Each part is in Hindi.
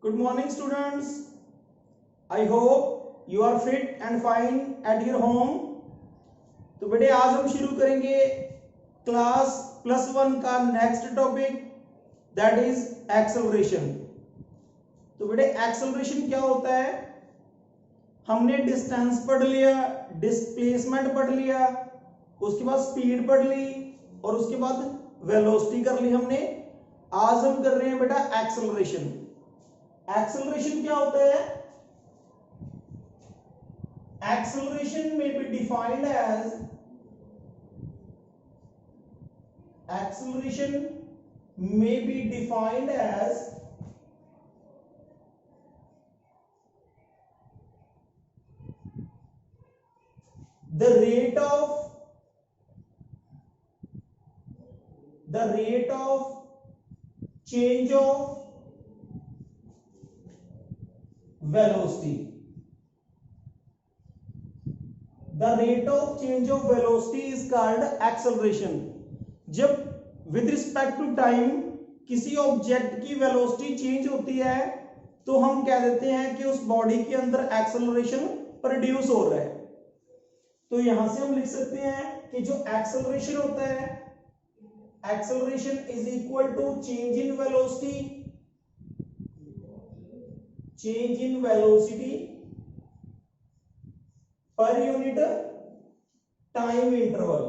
Good morning, students. I hope you are fit and fine at your home. तो बेटे आज हम शुरू करेंगे क्लास +1 का next topic that is acceleration. तो बेटे एक्सेलरेशन क्या होता है? हमने डिस्टेंस पढ़ लिया, डिस्प्लेसमेंट पढ़ लिया, उसके बाद स्पीड पढ़ ली और उसके बाद वेलोसिटी कर ली हमने। आज हम कर रहे हैं बेटा एक्सेलरेशन। एक्सेलरेशन क्या होता है? Acceleration may be defined as the rate of change of velocity. The rate of change of velocity is called acceleration. जब with respect to time किसी ऑब्जेक्ट की वेलोसिटी चेंज होती है तो हम कह देते हैं कि उस बॉडी के अंदर एक्सेलरेशन प्रोड्यूस हो रहा है। तो यहां से हम लिख सकते हैं कि जो एक्सेलरेशन होता है, acceleration is equal to change in velocity per unit time interval,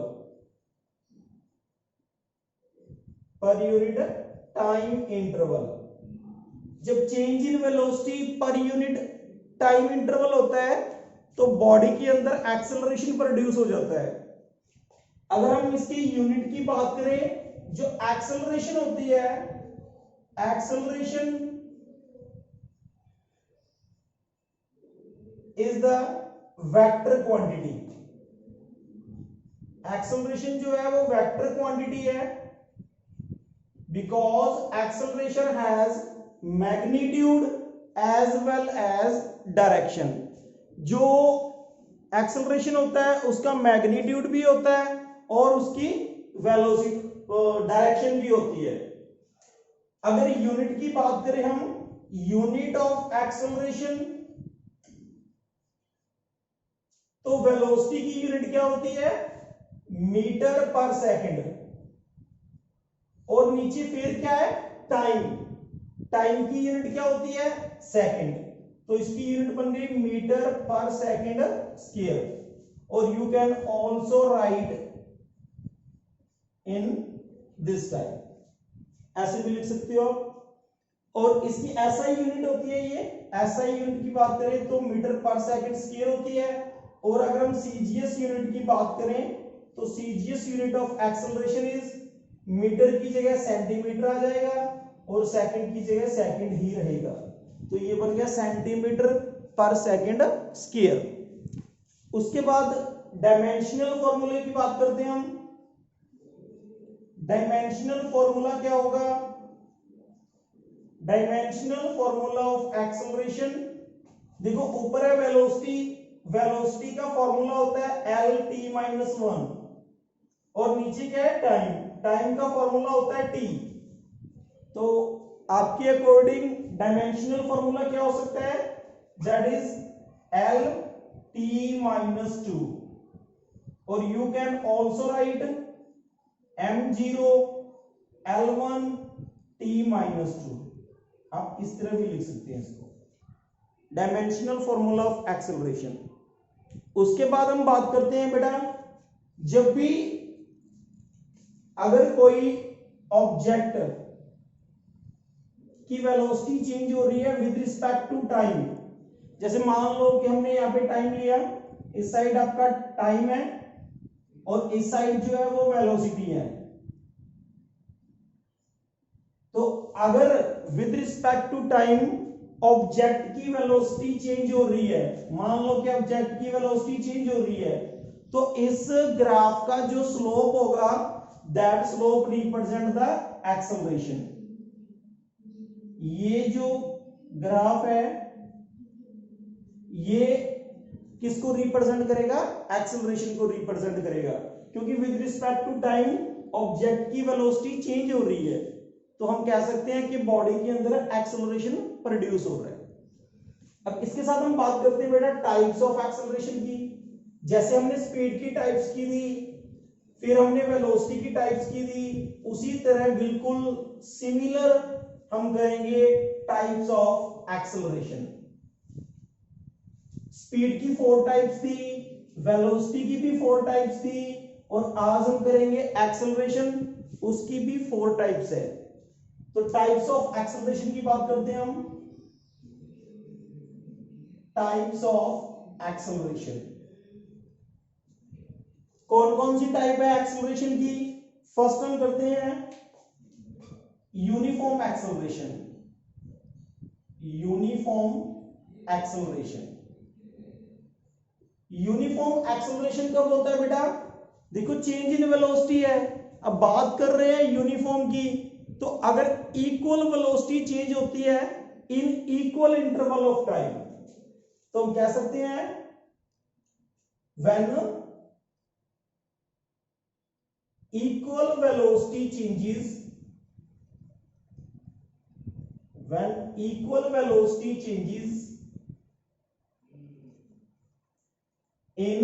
जब change in velocity per unit time interval होता है तो बॉडी के अंदर एक्सेलरेशन प्रोड्यूस हो जाता है। अगर हम इसकी यूनिट की बात करें, जो एक्सेलरेशन होती है, acceleration is the vector quantity. Acceleration जो है वो वेक्टर क्वांटिटी है because acceleration has magnitude as well as direction. जो एक्सेलरेशन होता है उसका मैग्नीट्यूड भी होता है और उसकी वेलोसिटी डायरेक्शन भी होती है। अगर यूनिट की बात करें हम, यूनिट ऑफ एक्सेलरेशन, तो वेलोसिटी की यूनिट क्या होती है? मीटर पर सेकंड। और नीचे फिर क्या है? टाइम की यूनिट क्या होती है? सेकंड। तो इसकी यूनिट बन गई मीटर पर सेकंड स्क्वायर। और you can also right in this time, ऐसे भी लिख सकते हो। और इसकी एसआई यूनिट होती है, ये एसआई यूनिट की बात करें तो मीटर पर सेकंड स्क्वायर होती है। और अगर हम सीजीएस यूनिट की बात करें तो CGS unit of acceleration is, metre की जगह सेंटीमीटर आ जाएगा और सेकंड की जगह सेकंड ही रहेगा। तो ये बन गया सेंटीमीटर पर सेकंड स्क्वायर। उसके बाद डायमेंशनल फॉर्मूले की बात करते हैं हम। डायमेंशनल फॉर्मूला क्या होगा? डायमेंशनल फॉर्मूला ऑफ एक्सेलरेशन, देखो ऊपर है वेलोसिटी का फॉर्मूला होता है LT-1 और नीचे क्या है? टाइम का फॉर्मूला होता है T। तो आपके अकॉर्डिंग डायमेंशनल फॉर्मूला क्या हो सकता है? दैट इज LT-2 और you can also right M0 L1 T-2। आप इस तरह भी लिख सकते हैं इसको, डायमेंशनल फॉर्मूला ऑफ एक्सेलरेशन। उसके बाद हम बात करते हैं बेटा, जब भी अगर कोई ऑब्जेक्ट की वेलोसिटी चेंज हो रही है विद रिस्पेक्ट टू टाइम, जैसे मान लो कि हमने यहां पे टाइम लिया, इस साइड आपका टाइम है और इस साइड जो है वो वेलोसिटी है। तो अगर with respect to time object की वेलोसिटी चेंज हो रही है, मान लो कि ऑब्जेक्ट की वेलोसिटी चेंज हो रही है, तो इस ग्राफ का जो स्लोप होगा that slope represent the acceleration. ये जो ग्राफ है ये किसको रिप्रेजेंट करेगा? एक्सेलरेशन को रिप्रेजेंट करेगा, क्योंकि with respect to time object की वेलोसिटी चेंज हो रही है। तो हम कह सकते हैं कि बॉडी के अंदर एक्सेलरेशन प्रोड्यूस हो रहा है। अब इसके साथ हम बात करते हैं बेटा टाइप्स ऑफ एक्सेलरेशन की। जैसे हमने स्पीड की टाइप्स की थी, फिर हमने वेलोसिटी की टाइप्स की थी, उसी तरह बिल्कुल सिमिलर हम करेंगे टाइप्स ऑफ एक्सेलरेशन। स्पीड की 4 टाइप्स थी, वेलोसिटी की भी 4 टाइप्स थी, और आज हम करेंगे एक्सेलरेशन, उसकी भी 4 टाइप्स है। तो टाइप्स ऑफ एक्सेलरेशन की बात करते हैं हम। टाइप्स ऑफ एक्सेलरेशन, कौन कौन सी टाइप है एक्सेलरेशन की? फर्स्ट हम करते हैं uniform acceleration. Uniform acceleration, uniform acceleration कब होता है बेटा? देखो चेंज इन वेलोसिटी है, अब बात कर रहे हैं यूनिफॉर्म की, तो अगर इक्वल वेलोसिटी चेंज होती है in equal interval of time, तो हम कह सकते हैं when equal velocity changes, when equal velocity changes in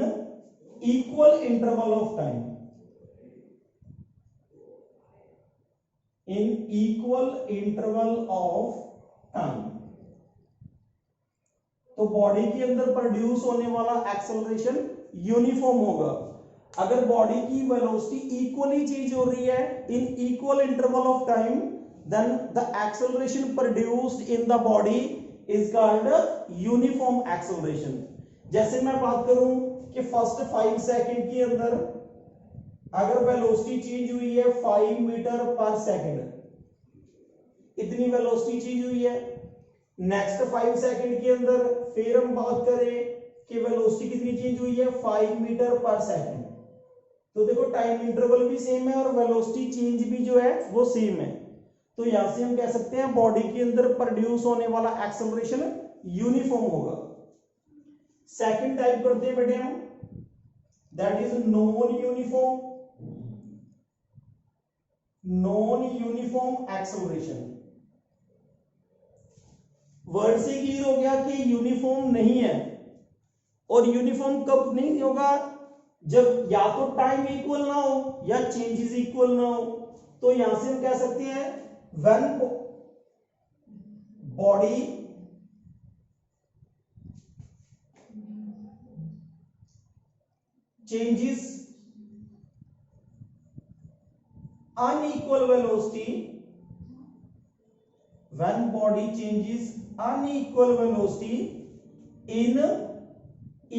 equal interval of time, in equal interval of time, तो बॉडी के अंदर प्रोड्यूस होने वाला एक्सेलरेशन यूनिफॉर्म होगा। अगर बॉडी की वेलोसिटी इक्वली चेंज हो रही है in equal interval of time, then the acceleration produced in the body is called uniform acceleration. जैसे मैं बात करूं कि फर्स्ट 5 सेकंड के अंदर अगर वेलोसिटी चेंज हुई है 5 मीटर पर सेकंड, इतनी वेलोसिटी चेंज हुई है। नेक्स्ट 5 सेकंड के अंदर फिर हम बात करें कि वेलोसिटी कितनी चेंज हुई है 5 मीटर पर सेकंड, तो देखो टाइम इंटरवल भी सेम है और वेलोसिटी चेंज भी जो है वो सेम है। तो यहां से हम कह सकते हैं बॉडी के अंदर प्रोड्यूस होने वाला एक्सेलरेशन यूनिफॉर्म होगा। सेकंड टाइप करते हैं बेटे हम, that is non uniform, non uniform acceleration. Word से क्लियर हो गया कि यूनिफॉर्म नहीं है, और यूनिफॉर्म कब नहीं होगा? जब या तो टाइम इक्वल ना हो या चेंजेस इक्वल ना हो। तो यहां से हम कह सकते हैं when body changes unequal velocity, when body changes unequal velocity in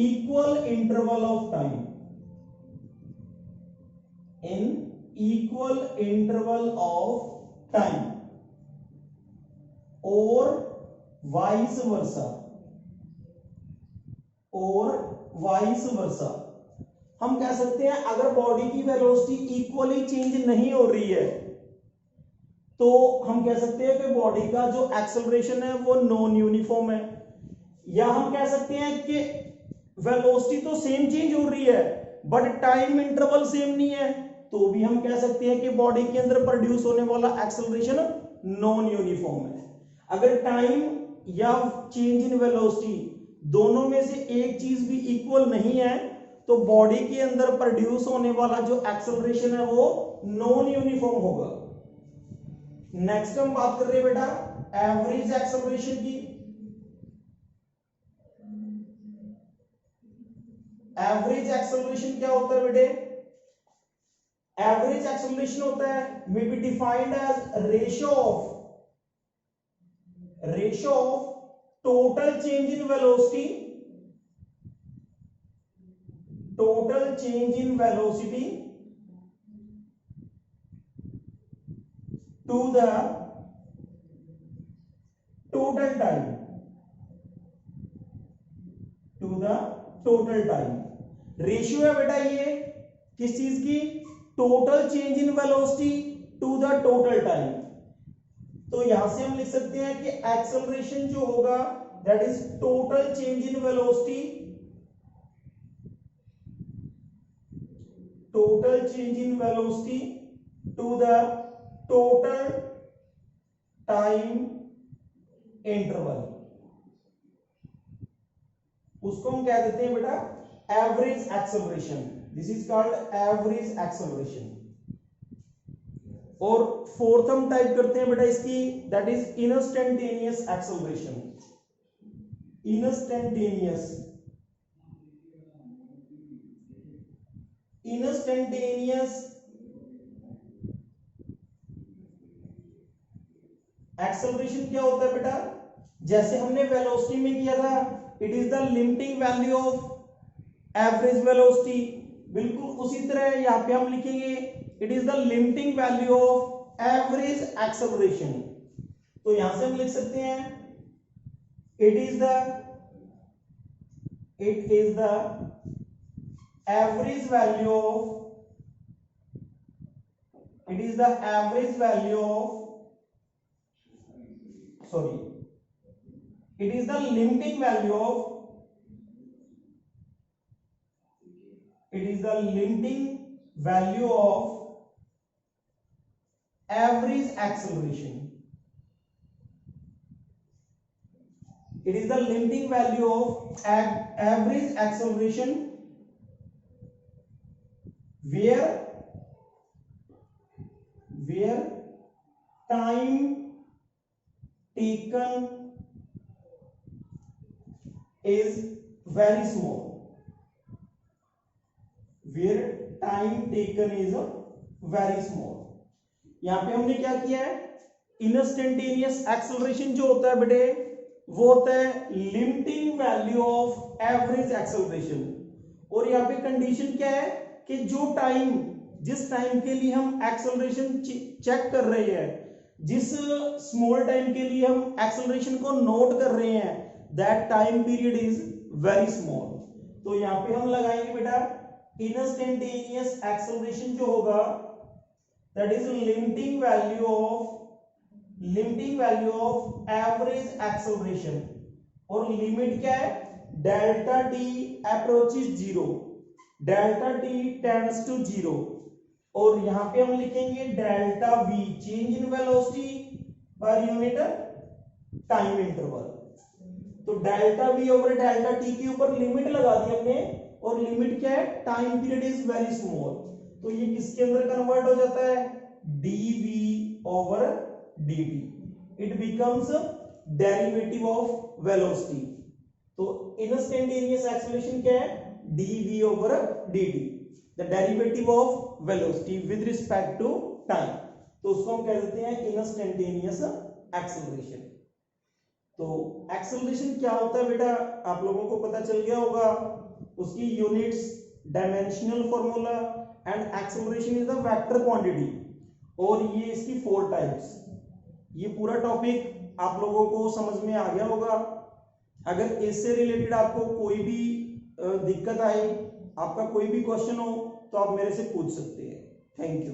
equal interval of time, in equal interval of time, or vice versa, or vice versa। हम कह सकते हैं अगर बॉडी की वेलोसिटी इक्वली चेंज नहीं हो रही है तो हम कह सकते हैं कि बॉडी का जो एक्सेलरेशन है वो नॉन यूनिफॉर्म है। या हम कह सकते हैं कि वेलोसिटी तो सेम चेंज हो रही है बट टाइम इंटरवल सेम नहीं है, तो भी हम कह सकते हैं कि बॉडी के अंदर प्रोड्यूस होने वाला एक्सेलरेशन नॉन यूनिफॉर्म है। अगर टाइम या चेंज इन वेलोसिटी दोनों में से एक चीज भी इक्वल नहीं है तो बॉडी के अंदर प्रोड्यूस होने वाला जो एक्सेलरेशन है वो नॉन यूनिफॉर्म होगा। नेक्स्ट हम बात कर रहे हैं बेटा एवरेज एक्सेलरेशन की। एवरेज एक्सेलरेशन क्या होता है बेटे? एवरेज एक्सेलरेशन होता है may be defined as ratio of total change in velocity, total change in velocity to the total time, to the total time। Ratio है बेटा ये किस चीज की? Total change in velocity to the total time. तो यहां से हम लिख सकते हैं कि एक्सेलरेशन जो होगा that is total change in velocity, total change in velocity to the total time interval, उसको हम क्या देते हैं बेटा average acceleration, this is called average acceleration. और फोर्थ हम टाइप करते हैं बेटा इसकी, that is instantaneous acceleration, instantaneous acceleration क्या होता है बेटा, जैसे हमने वेलोसिटी में किया था, it is the limiting value of average velocity, बिल्कुल उसी तरह यहां पे हम लिखेंगे it is the limiting value of average acceleration. तो यहां से हम लिख सकते हैं it is the average value of, it is the average value of, sorry, it is the limiting value of, it is the limiting value of average acceleration, it is the limiting value of average acceleration where time taken is very small, where time taken is very small। यहां पे हमने क्या किया है, इंस्टेंटेनियस एक्सेलरेशन जो होता है बेटे वो होता है limiting value of average acceleration, और यहाँ पे कंडीशन क्या है कि जो टाइम, जिस टाइम के लिए हम एक्सेलरेशन चेक कर रहे हैं, जिस स्मॉल टाइम के लिए हम एक्सेलरेशन को नोट कर रहे हैं, that time period is very small. तो यहां पे हम लगाएंगे बेटा इंस्टेंटेनियस एक्सेलरेशन जो होगा that is limiting value of average acceleration, और लिमिट क्या है, delta t approaches zero, delta t tends to zero, और यहां पे हम लिखेंगे delta v change in velocity per unit time interval. तो delta v over delta t के ऊपर लिमिट लगा दी हमने, और लिमिट क्या है, time period is very small, तो ये किसके अंदर कन्वर्ट हो जाता है, dv over dt, it becomes derivative of velocity. तो इंस्टेंटेनियस एक्सेलरेशन क्या है, dv over dt, the derivative of velocity with respect to time, तो उसको हम कह देते हैं इंस्टेंटेनियस एक्सेलरेशन। तो एक्सेलरेशन क्या होता है बेटा आप लोगों को पता चल गया होगा, उसकी units, dimensional formula, and acceleration is the vector quantity, और ये इसकी 4 टाइप्स। ये पूरा टॉपिक आप लोगों को समझ में आ गया होगा। अगर इससे रिलेटेड आपको कोई भी दिक्कत आए, आपका कोई भी क्वेश्चन हो, तो आप मेरे से पूछ सकते हैं। Thank you.